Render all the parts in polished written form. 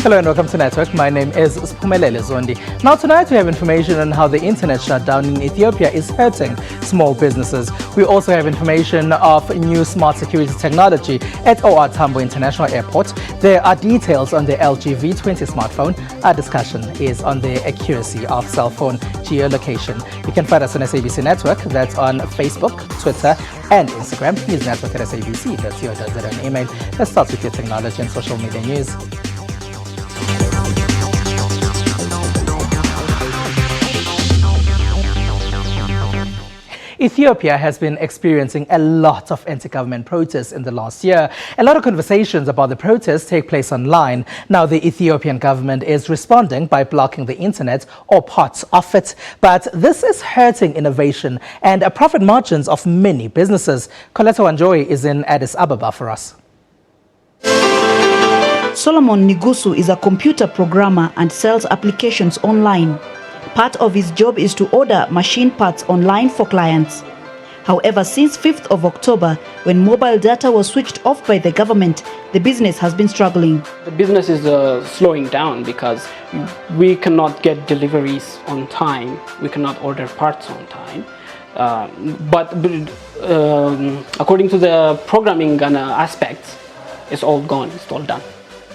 Hello and welcome to Network. My name is Spumelele Zondi. Now tonight we have information on how the internet shutdown in Ethiopia is hurting small businesses. We also have information of new smart security technology at OR Tambo International Airport. There are details on the LG V20 smartphone. Our discussion is on the accuracy of cell phone geolocation. You can find us on SABC Network. That's on Facebook, Twitter and Instagram. Use network at SABC.co.za and email. Let's start with your technology and social media news. Ethiopia has been experiencing a lot of anti-government protests in the last year. A lot of conversations about the protests take place online. Now the Ethiopian government is responding by blocking the internet or parts of it. But this is hurting innovation and profit margins of many businesses. Coletta Wanjoy is in Addis Ababa for us. Solomon Nigusu is a computer programmer and sells applications online. Part of his job is to order machine parts online for clients. However, since 5th of October, when mobile data was switched off by the government, the business has been struggling. The business is slowing down because we cannot get deliveries on time. We cannot order parts on time. But according to the programming aspects, it's all gone. It's all done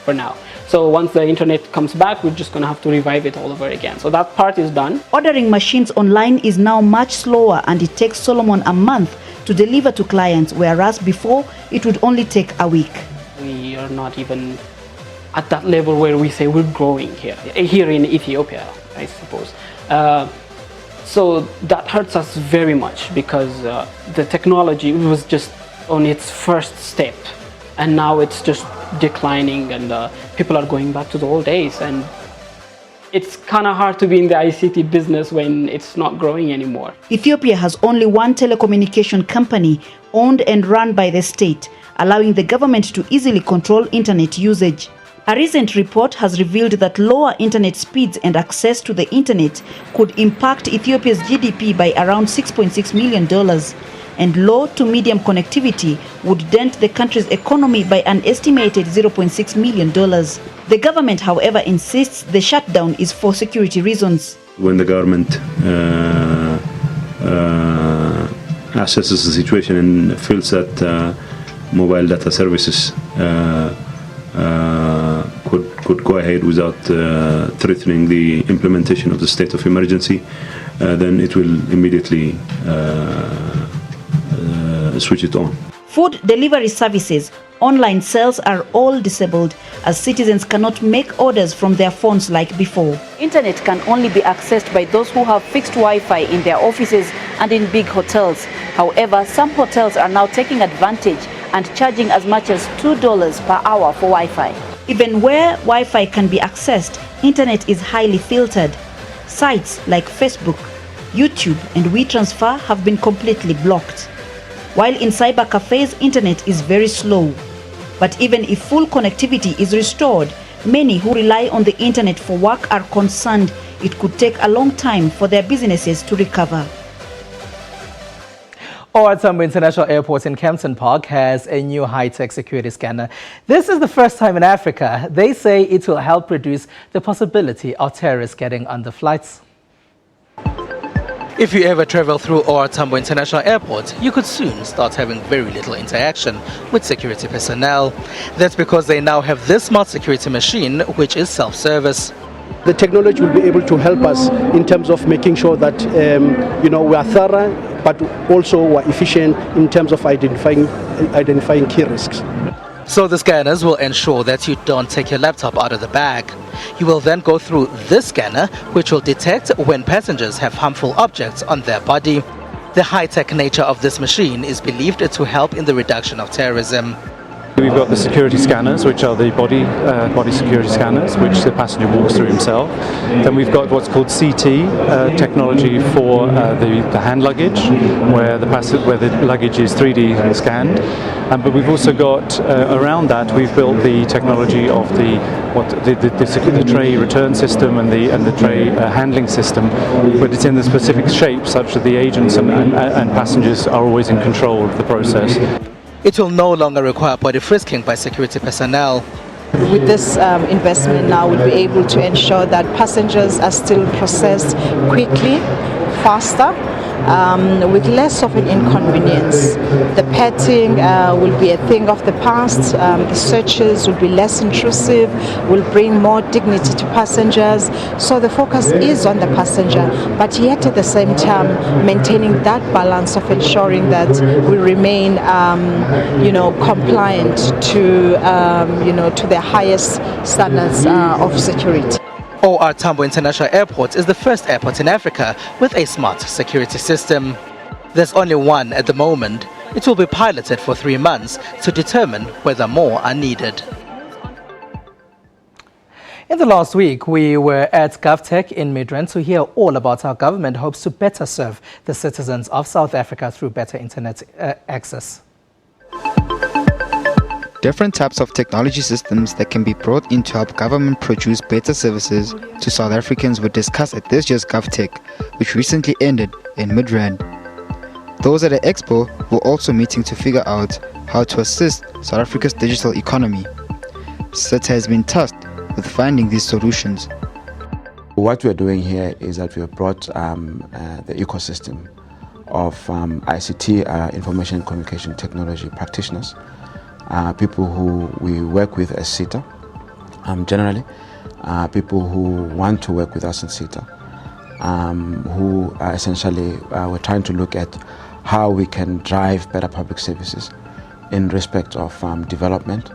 for now. So once the internet comes back, we're just going to have to revive it all over again. So that part is done. Ordering machines online is now much slower, and it takes Solomon a month to deliver to clients, whereas before it would only take a week. We are not even at that level where we say we're growing here in Ethiopia, I suppose. So that hurts us very much because the technology was just on its first step, and now it's just declining, and people are going back to the old days, and it's kind of hard to be in the ICT business when it's not growing anymore. Ethiopia has only one telecommunication company owned and run by the state, allowing the government to easily control internet usage. A recent report has revealed that lower internet speeds and access to the internet could impact Ethiopia's GDP by around $6.6 million. And low to medium connectivity would dent the country's economy by an estimated $0.6 million. The government, however, insists the shutdown is for security reasons. When the government assesses the situation and feels that mobile data services could go ahead without threatening the implementation of the state of emergency, then it will immediately switch it on. Food delivery services, online sales are all disabled as citizens cannot make orders from their phones like before. Internet can only be accessed by those who have fixed Wi-Fi in their offices and in big hotels. However, some hotels are now taking advantage and charging as much as $2 per hour for Wi-Fi. Even where Wi-Fi can be accessed, internet is highly filtered. Sites like Facebook, YouTube and WeTransfer have been completely blocked. While in cyber cafes, internet is very slow. But even if full connectivity is restored, many who rely on the internet for work are concerned it could take a long time for their businesses to recover. OR Tambo International Airport in Kempton Park has a new high-tech security scanner. This is the first time in Africa. They say it will help reduce the possibility of terrorists getting on the flights. If you ever travel through OR Tambo International Airport, you could soon start having very little interaction with security personnel. That's because they now have this smart security machine, which is self-service. The technology will be able to help us in terms of making sure that we are thorough, but also we're efficient in terms of identifying key risks. So the scanners will ensure that you don't take your laptop out of the bag. You will then go through this scanner, which will detect when passengers have harmful objects on their body. The high-tech nature of this machine is believed to help in the reduction of terrorism. We've got the security scanners, which are the body security scanners, which the passenger walks through himself. Then we've got what's called CT technology for the hand luggage, where the luggage is 3D scanned. But we've also got around that we've built the technology of the tray return system and the tray handling system, but it's in the specific shape such that the agents and passengers are always in control of the process. It will no longer require body frisking by security personnel. With this investment now, we'll be able to ensure that passengers are still processed quickly, faster, with less of an inconvenience. The petting will be a thing of the past. The searches will be less intrusive, will bring more dignity to passengers. So the focus is on the passenger, but yet at the same time maintaining that balance of ensuring that we remain, compliant to, to the highest standards of security. OR Tambo International Airport is the first airport in Africa with a smart security system. There's only one at the moment. It will be piloted for 3 months to determine whether more are needed. In the last week, we were at GovTech in Midrand to hear all about how government hopes to better serve the citizens of South Africa through better internet access. Different types of technology systems that can be brought in to help government produce better services to South Africans were discussed at this year's GovTech, which recently ended in Midrand. Those at the expo were also meeting to figure out how to assist South Africa's digital economy. SIT has been tasked with finding these solutions. What we're doing here is that we have brought the ecosystem of ICT, information and communication technology practitioners, people who we work with as SITA, generally, people who want to work with us in SITA, who essentially we're trying to look at how we can drive better public services in respect of development,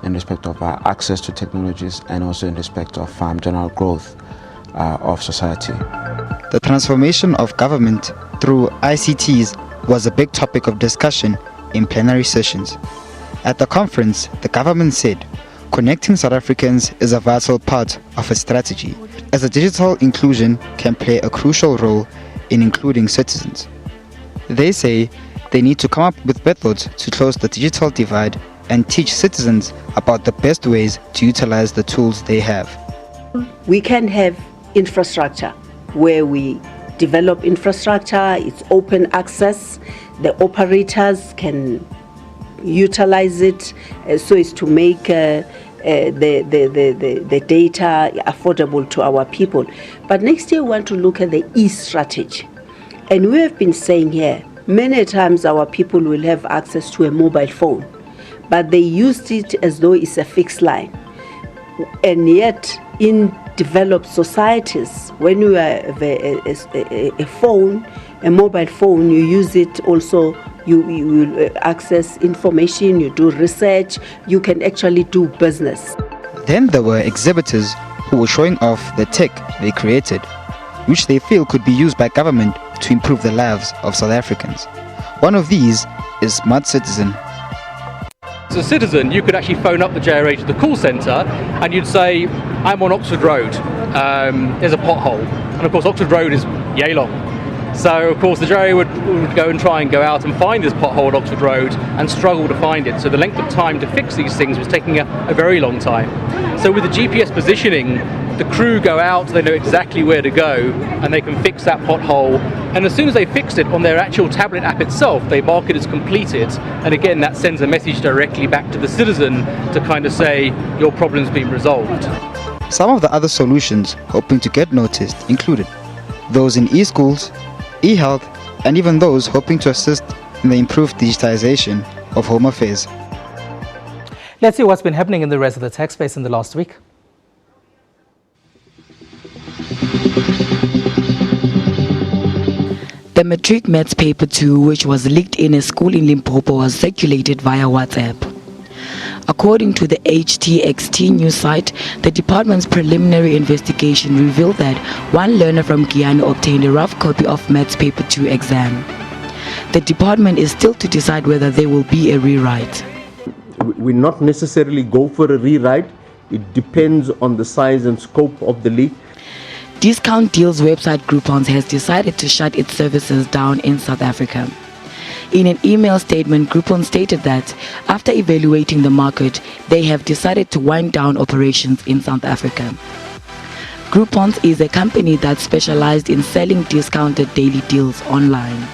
in respect of access to technologies, and also in respect of general growth of society. The transformation of government through ICTs was a big topic of discussion in plenary sessions. At the conference, the government said, connecting South Africans is a vital part of its strategy, as a digital inclusion can play a crucial role in including citizens. They say they need to come up with methods to close the digital divide and teach citizens about the best ways to utilize the tools they have. We can have infrastructure where we develop infrastructure, it's open access, the operators can utilize it so as to make the data affordable to our people. But next year we want to look at the e-strategy. And we have been saying here, many times our people will have access to a mobile phone, but they used it as though it's a fixed line. And yet in developed societies, when you have a phone, a mobile phone, you use it also. You will access information, you do research, you can actually do business. Then there were exhibitors who were showing off the tech they created, which they feel could be used by government to improve the lives of South Africans. One of these is Smart Citizen. As a citizen, you could actually phone up the JRA to the call centre and you'd say, I'm on Oxford Road, there's a pothole. And of course Oxford Road is yay long. So of course the JRA would go and try and go out and find this pothole at Oxford Road and struggle to find it. So the length of time to fix these things was taking a very long time. So with the GPS positioning, the crew go out, they know exactly where to go and they can fix that pothole. And as soon as they fixed it on their actual tablet app itself, they mark it as completed. And again, that sends a message directly back to the citizen to kind of say, your problem's been resolved. Some of the other solutions hoping to get noticed included those in e-schools, e-health, and even those hoping to assist in the improved digitization of home affairs. Let's see what's been happening in the rest of the tech space in the last week. The Matric Maths Paper 2, which was leaked in a school in Limpopo, was circulated via WhatsApp. According to the HTXT news site, the department's preliminary investigation revealed that one learner from Guyana obtained a rough copy of Maths Paper 2 exam. The department is still to decide whether there will be a rewrite. We not necessarily go for a rewrite. It depends on the size and scope of the leak. Discount Deals website Groupons has decided to shut its services down in South Africa. In an email statement, Groupon stated that after evaluating the market, they have decided to wind down operations in South Africa. Groupon is a company that specialized in selling discounted daily deals online.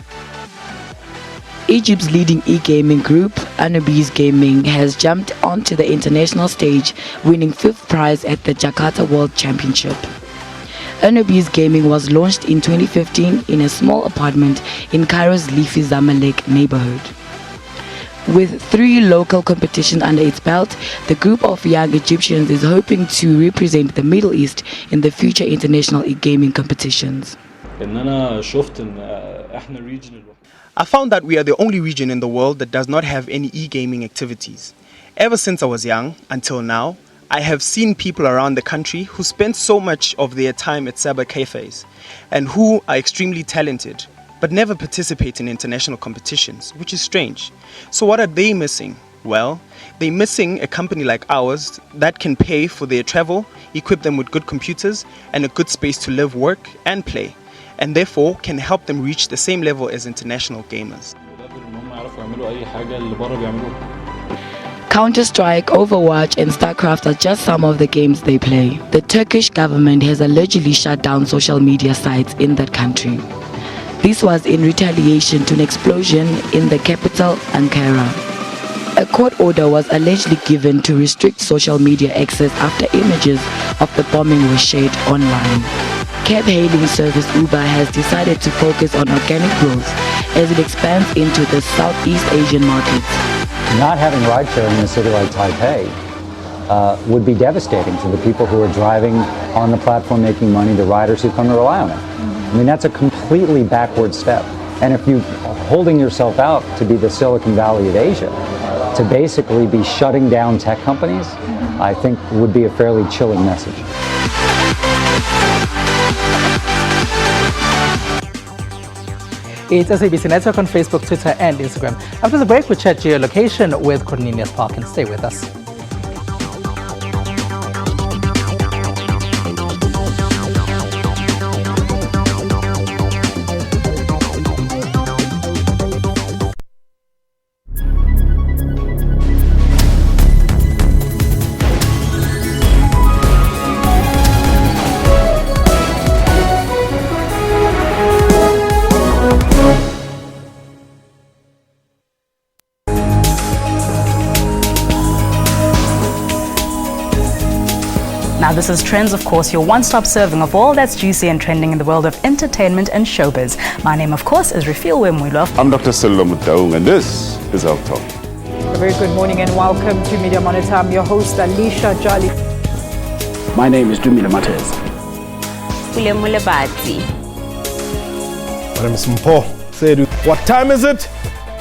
Egypt's leading e-gaming group, Anubis Gaming, has jumped onto the international stage, winning 5th prize at the Jakarta World Championship. Anubis Gaming was launched in 2015 in a small apartment in Cairo's leafy Zamalek neighborhood. With 3 local competitions under its belt, the group of young Egyptians is hoping to represent the Middle East in the future international e-gaming competitions. I found that we are the only region in the world that does not have any e-gaming activities. Ever since I was young until now, I have seen people around the country who spend so much of their time at cyber cafes and who are extremely talented but never participate in international competitions, which is strange. So what are they missing? Well, they're missing a company like ours that can pay for their travel, equip them with good computers and a good space to live, work and play, and therefore can help them reach the same level as international gamers. Counter-Strike, Overwatch and StarCraft are just some of the games they play. The Turkish government has allegedly shut down social media sites in that country. This was in retaliation to an explosion in the capital, Ankara. A court order was allegedly given to restrict social media access after images of the bombing were shared online. Cab-hailing service Uber has decided to focus on organic growth as it expands into the Southeast Asian markets. Not having ride-sharing in a city like Taipei would be devastating to the people who are driving on the platform, making money, the riders who come to rely on it. I mean, that's a completely backward step. And if you're holding yourself out to be the Silicon Valley of Asia, to basically be shutting down tech companies, I think would be a fairly chilling message. It's SABC Network on Facebook, Twitter and Instagram. After the break, we chat geolocation with Cornelius Parkin. Stay with us. Now this is Trends, of course, your one-stop serving of all that's juicy and trending in the world of entertainment and showbiz. My name, of course, is Refiel Wemwilo. I'm Dr. Sello Mutaung, and this is our talk. A very good morning and welcome to Media Monitor. I'm your host, Alicia Jolly. My name is Dumila Matez. William Mulabati. My name is Mpo Sedu. What time is it?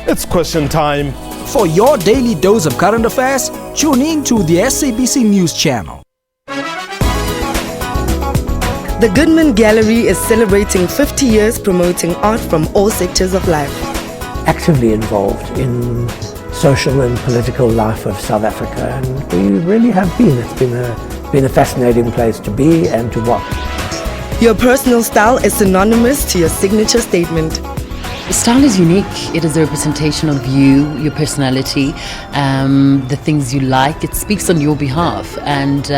It's question time. For your daily dose of current affairs, tune in to the SABC News Channel. The Goodman Gallery is celebrating 50 years promoting art from all sectors of life. Actively involved in social and political life of South Africa, and we really have been. It's been a fascinating place to be and to watch. Your personal style is synonymous to your signature statement. Style is unique. It is a representation of you, your personality, the things you like. It speaks on your behalf, and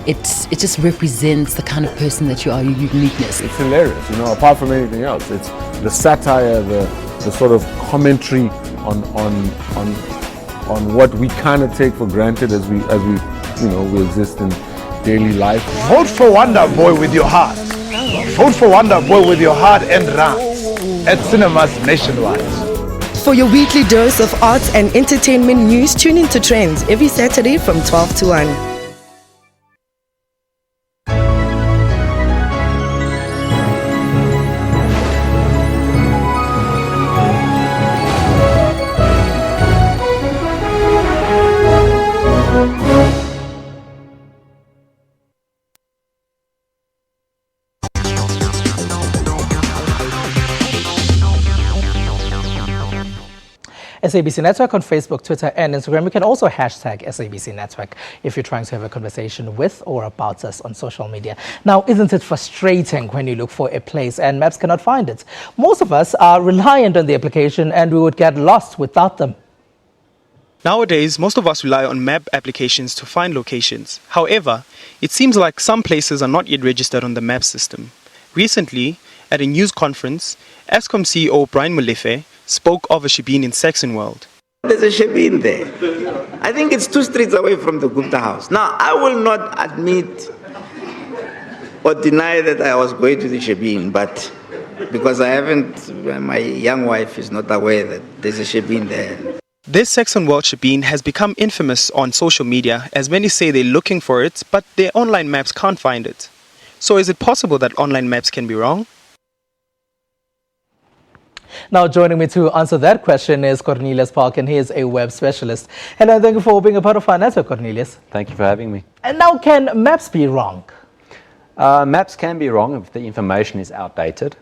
it just represents the kind of person that you are, your uniqueness. It's hilarious, you know, apart from anything else. It's the satire, the sort of commentary on what we kind of take for granted as we exist in daily life. Vote for Wonder Boy with your heart. Vote for Wonder Boy with your heart and dance at cinemas nationwide. For your weekly dose of arts and entertainment news, tune into Trends every Saturday from 12 to 1. SABC Network on Facebook, Twitter and Instagram. You can also hashtag SABC Network if you're trying to have a conversation with or about us on social media. Now, isn't it frustrating when you look for a place and maps cannot find it? Most of us are reliant on the application and we would get lost without them. Nowadays, most of us rely on map applications to find locations. However, it seems like some places are not yet registered on the map system. Recently, at a news conference, Eskom CEO Brian Molefe spoke of a shebeen in Saxon World. There's a shebeen there. I think it's 2 streets away from the Gupta house. Now, I will not admit or deny that I was going to the shebeen, but because my young wife is not aware that there's a shebeen there. This Saxon World shebeen has become infamous on social media, as many say they're looking for it, but their online maps can't find it. So is it possible that online maps can be wrong? Now joining me to answer that question is Cornelius Park, and he is a web specialist. Hello, thank you for being a part of our network, Cornelius. Thank you for having me. And now, can maps be wrong? Maps can be wrong if the information is outdated.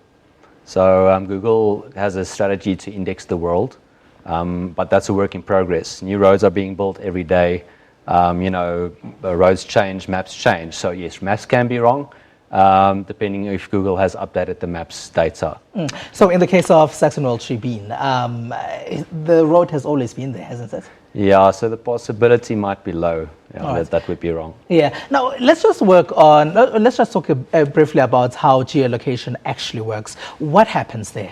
So Google has a strategy to index the world, but that's a work in progress. New roads are being built every day. Roads change, maps change. So yes, maps can be wrong, depending if Google has updated the maps data. So in the case of Saxon World shebeen, the road has always been there, hasn't it? Yeah, so the possibility might be low. Yeah, that would be wrong. Yeah. Now let's just talk briefly about how geolocation actually works. What happens there?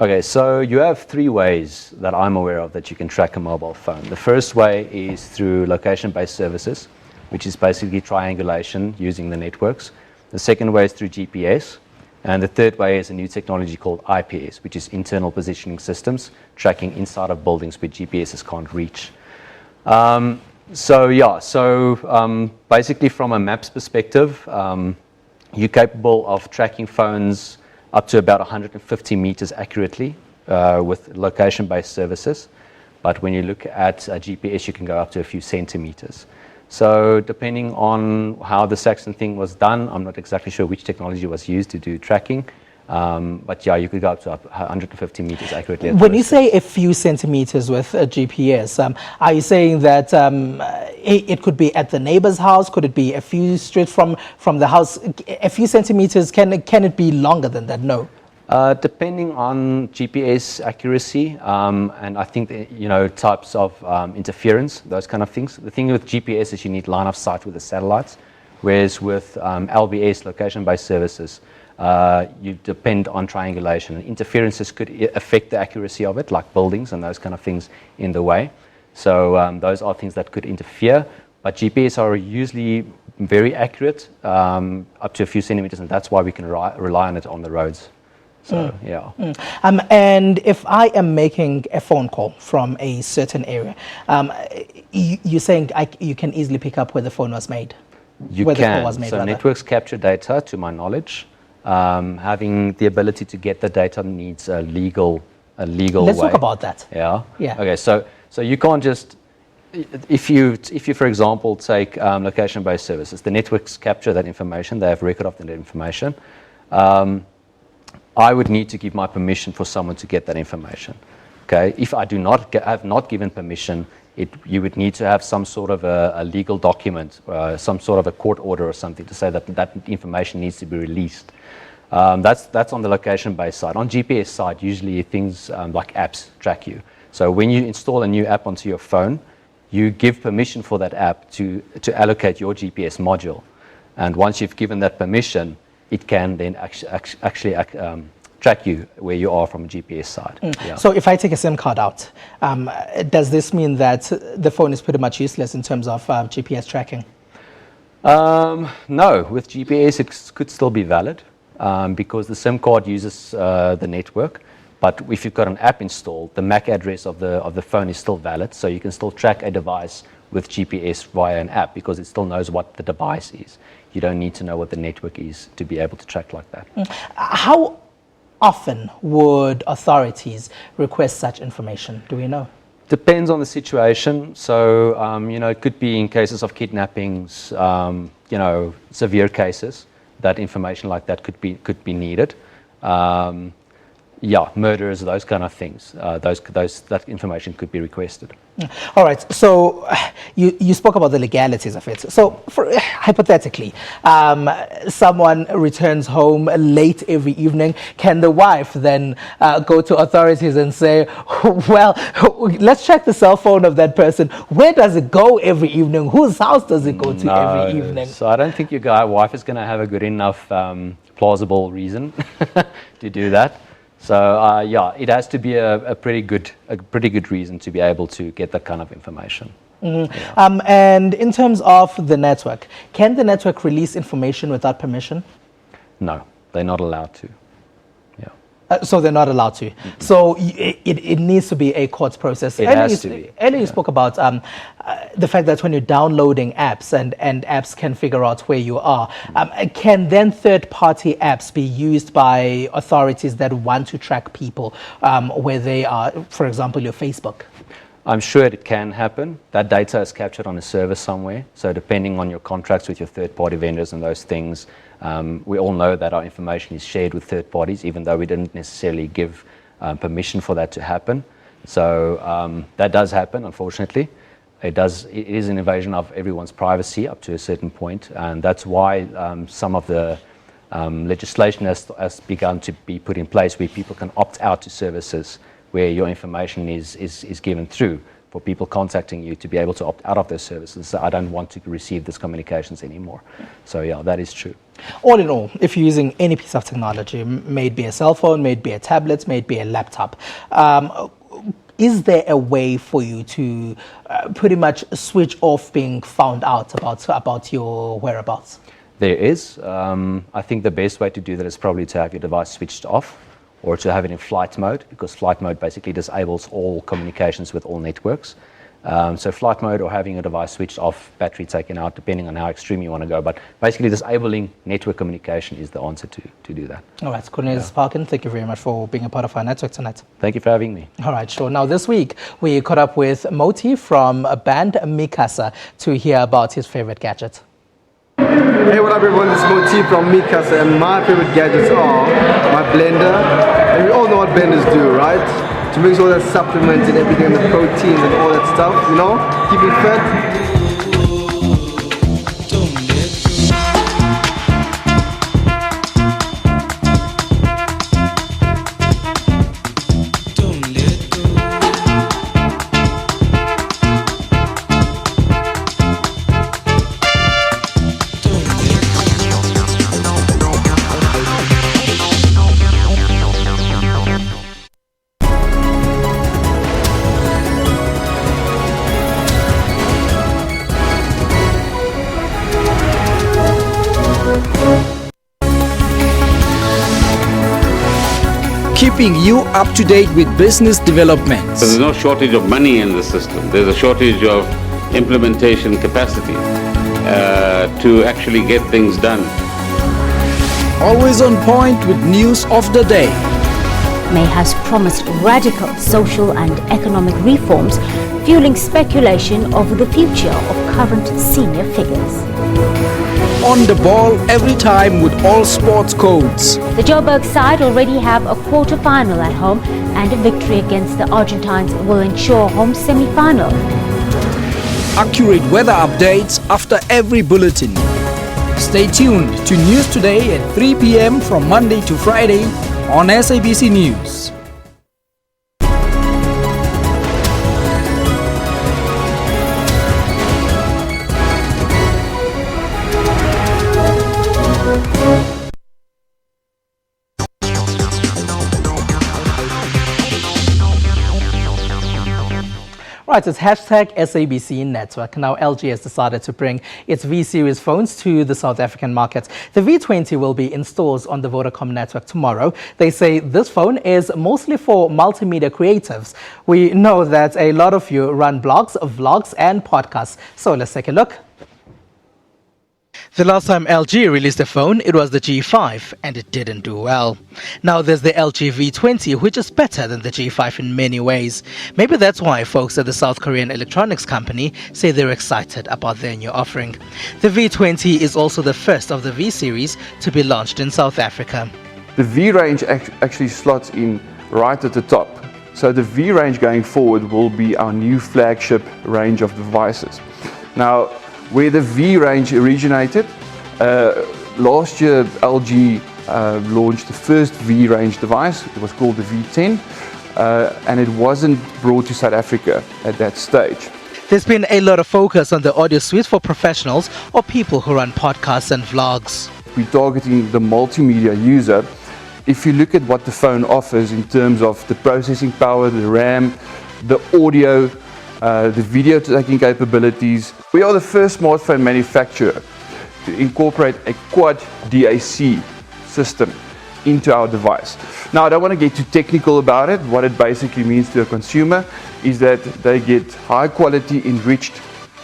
Okay, so you have 3 ways that I'm aware of that you can track a mobile phone. The first way is through location-based services, which is basically triangulation using the networks. The second way is through GPS. And the third way is a new technology called IPS, which is internal positioning systems, tracking inside of buildings where GPSs can't reach. Basically from a maps perspective, you're capable of tracking phones up to about 150 meters accurately with location-based services. But when you look at a GPS, you can go up to a few centimeters. So depending on how the Saxon thing was done, I'm not exactly sure which technology was used to do tracking. But yeah, you could go up to 150 meters accurately. When you say a few centimeters with a GPS, are you saying that it could be at the neighbor's house? Could it be a few streets from the house? A few centimeters, can it be longer than that? No. Depending on GPS accuracy, and I think types of interference, those kind of things. The thing with GPS is you need line of sight with the satellites, whereas with LBS, location-based services, you depend on triangulation. Interferences could affect the accuracy of it, like buildings and those kind of things in the way. So those are things that could interfere. But GPS are usually very accurate, up to a few centimeters, and that's why we can rely on it on the roads. So, yeah. And if I am making a phone call from a certain area, you're saying you can easily pick up where the phone was made? You can. So networks capture data, to my knowledge. Having the ability to get the data needs a legal Let's way. talk about that. Yeah. Yeah. Okay. So you can't just, if you for example take location-based services, the networks capture that information. They have record of that information. I would need to give my permission for someone to get that information. Okay. If I have not given permission, you would need to have some sort of a legal document, some sort of a court order or something to say that information needs to be released. That's on the location-based side. On GPS side, usually things like apps track you. So when you install a new app onto your phone, you give permission for that app to allocate your GPS module. And once you've given that permission, it can then actually track you where you are from a GPS side. Yeah. So if I take a SIM card out, does this mean that the phone is pretty much useless in terms of GPS tracking? No, with GPS it could still be valid because the SIM card uses the network. But if you've got an app installed, the MAC address of the phone is still valid, so you can still track a device with GPS via an app because it still knows what the device is. You don't need to know what the network is to be able to track like that. How often would authorities request such information? Do we know? Depends on the situation. So, it could be in cases of kidnappings, severe cases, that information like that could be needed. Murders, those kind of things. That information could be requested. All right. So you spoke about the legalities of it. So hypothetically, someone returns home late every evening. Can the wife then go to authorities and say, well, let's check the cell phone of that person. Where does it go every evening? Whose house does it go to every evening? So I don't think your wife is going to have a good enough plausible reason to do that. So yeah, it has to be a pretty good reason to be able to get that kind of information. Mm-hmm. And in terms of the network, can the network release information without permission? No, they're not allowed to. So they're not allowed to. Mm-hmm. So it needs to be a court process. Earlier you spoke about the fact that when you're downloading apps and apps can figure out where you are, can then third-party apps be used by authorities that want to track people where they are, for example, your Facebook? I'm sure it can happen. That data is captured on a server somewhere. So depending on your contracts with your third-party vendors and those things, we all know that our information is shared with third parties, even though we didn't necessarily give permission for that to happen. So that does happen, unfortunately. It is an invasion of everyone's privacy up to a certain point, and that's why some of the legislation has begun to be put in place where people can opt out to services where your information is given through for people contacting you to be able to opt out of those services. So I don't want to receive these communications anymore. So yeah, that is true. All in all, if you're using any piece of technology, may it be a cell phone, may it be a tablet, may it be a laptop, is there a way for you to pretty much switch off being found out about your whereabouts? There is. I think the best way to do that is probably to have your device switched off, or to have it in flight mode, because flight mode basically disables all communications with all networks. So flight mode or having a device switched off, battery taken out, depending on how extreme you want to go. But basically disabling network communication is the answer to do that. All right, Cornelius Parkin, thank you very much for being a part of our network tonight. Thank you for having me. All right, sure. Now this week, we caught up with Moti from band Mikasa to hear about his favorite gadget. Hey, what up everyone, this is Moti from Mikasa, and my favorite gadgets are my blender, and we all know what blenders do, right? To mix all that supplements and everything, the proteins and all that stuff, you know, keep it fit. Keeping you up to date with business developments. So there's no shortage of money in the system. There's a shortage of implementation capacity to actually get things done. Always on point with news of the day. May has promised radical social and economic reforms, fueling speculation over the future of current senior figures. On the ball every time with all sports codes. The Joburg side already have a quarter-final at home, and a victory against the Argentines will ensure home semi-final. Accurate weather updates after every bulletin. Stay tuned to News Today at 3 p.m. from Monday to Friday on SABC News. Right, it's hashtag SABC Network. Now, LG has decided to bring its V-Series phones to the South African market. The V20 will be in stores on the Vodacom network tomorrow. They say this phone is mostly for multimedia creatives. We know that a lot of you run blogs, vlogs, and podcasts. So let's take a look. The last time LG released a phone, it was the G5, and it didn't do well. Now there's the LG V20, which is better than the G5 in many ways. Maybe that's why folks at the South Korean electronics company say they're excited about their new offering. The V20 is also the first of the V-series to be launched in South Africa. The V range actually slots in right at the top. So the V range going forward will be our new flagship range of devices. Now, where the V range originated, last year LG launched the first V range device. It was called the V10, and it wasn't brought to South Africa at that stage. There's been a lot of focus on the audio suite for professionals or people who run podcasts and vlogs. We're targeting the multimedia user, If you look at what the phone offers in terms of the processing power, the RAM, the audio, the video taking capabilities, we are the first smartphone manufacturer to incorporate a quad DAC system into our device. Now, I don't want to get too technical about it. What it basically means to a consumer is that they get high quality enriched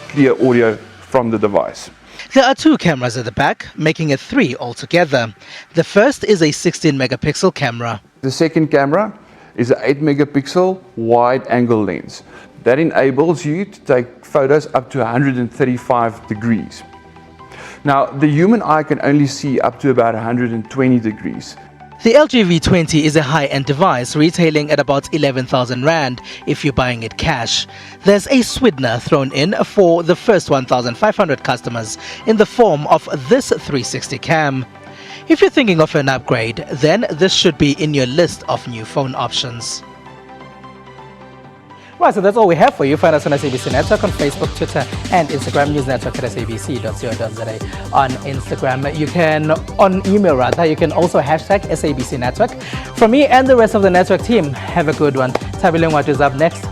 clear audio from the device. There are 2 cameras at the back, making it 3 altogether. The first is a 16 megapixel camera. The second camera is an 8 megapixel wide angle lens. That enables you to take photos up to 135 degrees. Now, the human eye can only see up to about 120 degrees. The LG V20 is a high-end device retailing at about 11,000 Rand if you're buying it cash. There's a sweetener thrown in for the first 1,500 customers in the form of this 360 cam. If you're thinking of an upgrade, then this should be in your list of new phone options. Right, so that's all we have for you. Find us on SABC Network on Facebook, Twitter, and Instagram. News Network at sabc.co.za on Instagram. You can, on email rather, you can also hashtag SABC Network. From me and the rest of the network team, have a good one. Tabileng Wat is up next.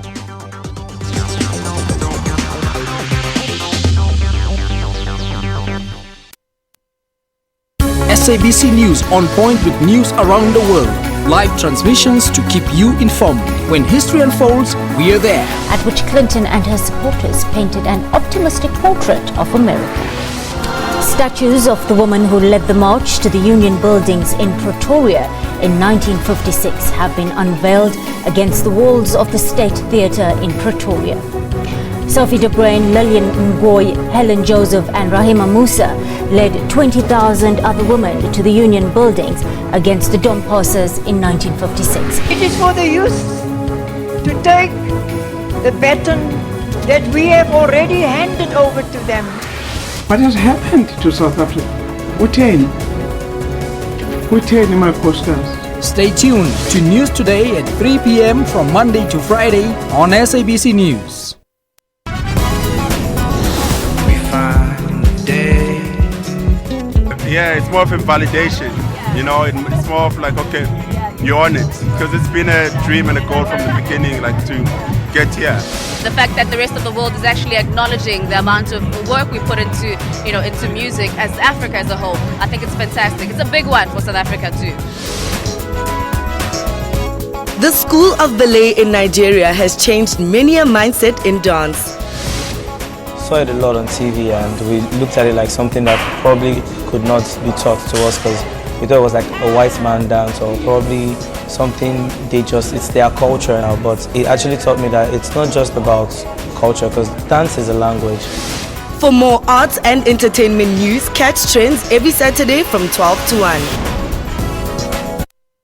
SABC News on point with news around the world. Live transmissions to keep you informed. When history unfolds, we are there. At which Clinton and her supporters painted an optimistic portrait of America. Statues of the woman who led the march to the Union buildings in Pretoria in 1956 have been unveiled against the walls of the State Theatre in Pretoria. Sophie de Bruyn, Lillian Ngoyi, Helen Joseph and Rahima Musa led 20,000 other women to the Union buildings against the Dompasers in 1956. It is for the youth to take the baton that we have already handed over to them. What has happened to South Africa? Kutheni my posters. Stay tuned to News Today at 3 p.m. from Monday to Friday on SABC News. Yeah, it's more of a validation, you know, it's more of like, okay, you're on it, because it's been a dream and a goal from the beginning, like to get here. The fact that the rest of the world is actually acknowledging the amount of work we put into, into music as Africa as a whole, I think it's fantastic. It's a big one for South Africa too. The School of Ballet in Nigeria has changed many a mindset in dance. Saw it a lot on TV and we looked at it like something that probably could not be taught to us because we thought it was like a white man dance or probably something it's their culture now, but it actually taught me that it's not just about culture because dance is a language. For more arts and entertainment news, catch Trends every Saturday from 12 to 1.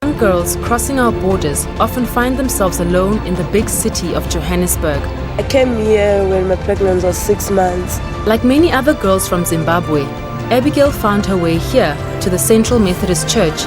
Young girls crossing our borders often find themselves alone in the big city of Johannesburg. I came here when my pregnancy was 6 months. Like many other girls from Zimbabwe, Abigail found her way here to the Central Methodist Church